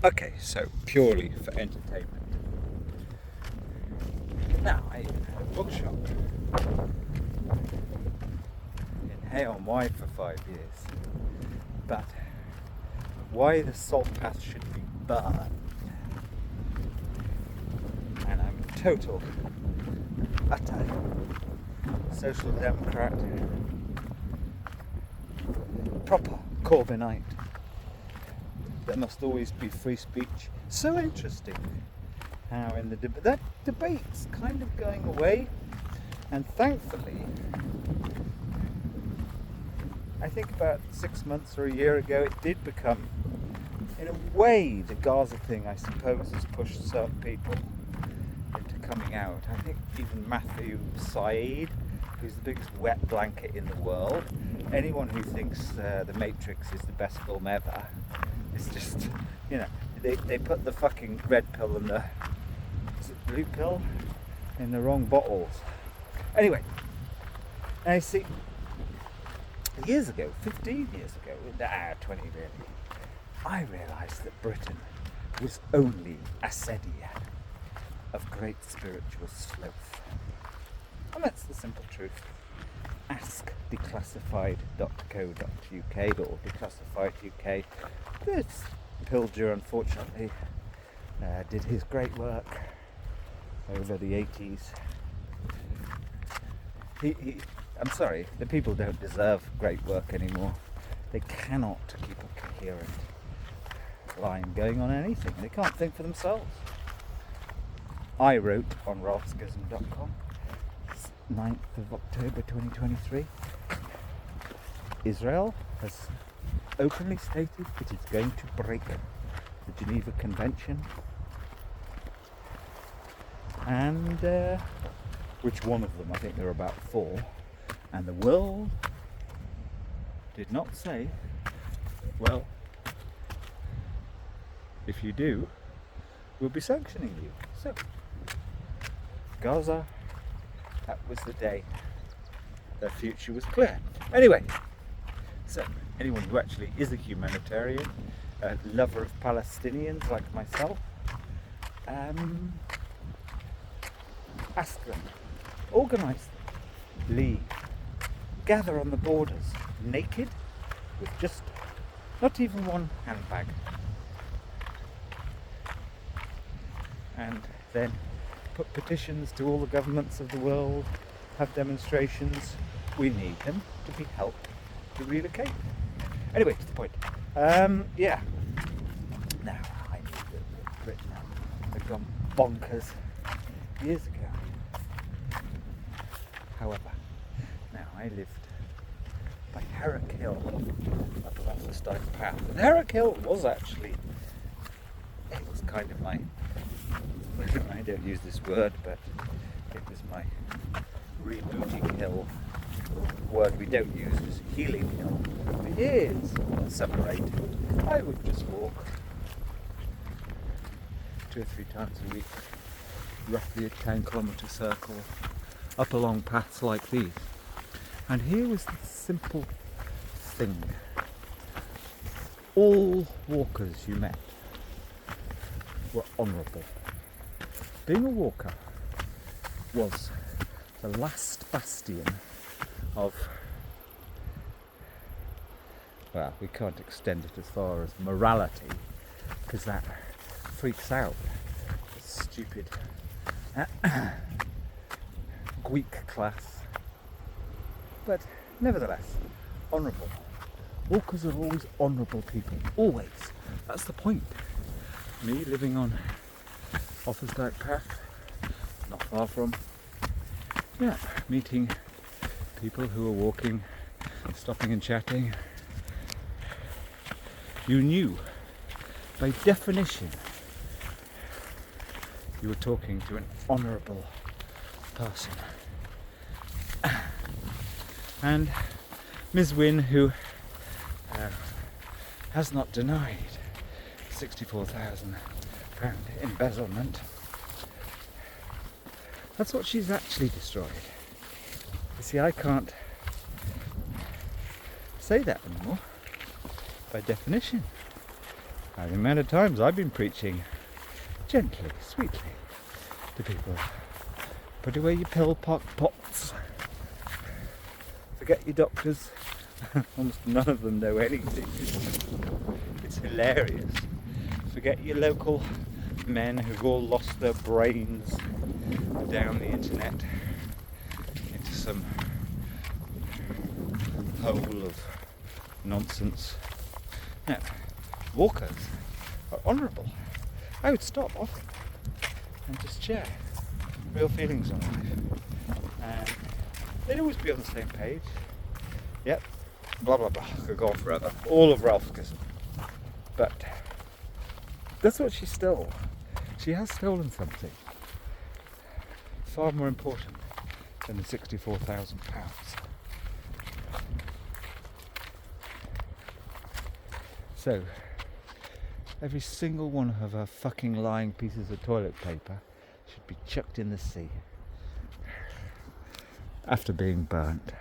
Okay, so purely for entertainment. Now, I even had a bookshop in Hay-on-Wye for 5 years. But why the salt path should be burned, and I'm a total, utter social democrat, proper Corbynite. There must always be free speech. So interesting how in the that debate's kind of going away, and thankfully, I think about 6 months or a year ago, it did become, in a way, the Gaza thing, I suppose, has pushed certain people into coming out. I think even Matthew Syed, who's the biggest wet blanket in the world, anyone who thinks The Matrix is the best film ever, it's just, they put the fucking red pill and the blue pill in the wrong bottles. Anyway, I see, years ago, 15 years ago, 20 really, I realised that Britain was only a sedia of great spiritual sloth. And that's the simple truth. Ask declassified.co.uk or Declassified UK. This Pilger, unfortunately, did his great work over the 80s. I'm sorry, the people don't deserve great work anymore. They cannot keep a coherent line going on anything. They can't think for themselves. I wrote on ralphschism.com, 9th of October 2023, Israel has openly stated it is going to break the Geneva Convention, and which one of them, I think there are about 4, and the world did not say, well, if you do, we'll be sanctioning you. So, Gaza, that was the day their future was clear. Anyway, so anyone who actually is a humanitarian, a lover of Palestinians like myself, ask them, organise them, leave, gather on the borders, naked, with just not even one handbag, and then put petitions to all the governments of the world, have demonstrations. We need them to be helped to relocate. Anyway, to the point. Yeah. Now, I knew that Britain had gone bonkers years ago. However, now I lived by Herrick Hill, up along the Stone Path. And Herrick Hill was actually, it was kind of my, I don't use this word, but it was my rebooting hill. The word we don't use is healing hill. For years, separated, I would just walk 2 or 3 times a week, roughly a 10-kilometre circle, up along paths like these. And here was the simple thing. All walkers you met were honourable. Being a walker was the last bastion of, well, we can't extend it as far as morality, because that freaks out the stupid Greek class. But nevertheless, honourable. Walkers are always honourable people. Always. That's the point. Me living on Offansdyke Path, not far from, meeting people who are walking, stopping and chatting. You knew, by definition, you were talking to an honourable person. And Ms. Wynne, who has not denied £64,000 embezzlement, that's what she's actually destroyed. You see, I can't say that anymore, by definition. And the amount of times I've been preaching gently, sweetly to people. Put away your pill pots. Forget your doctors. Almost none of them know anything. It's hilarious. Forget your local men who've all lost their brains down the internet into some hole of nonsense. No, walkers are honourable. I would stop often and just share real feelings on life. And they'd always be on the same page. Yep, blah blah blah. Could go on forever. All of Ralph's Kism. But that's what she stole. She has stolen something far more important than the £64,000. So, every single one of her fucking lying pieces of toilet paper should be chucked in the sea after being burnt.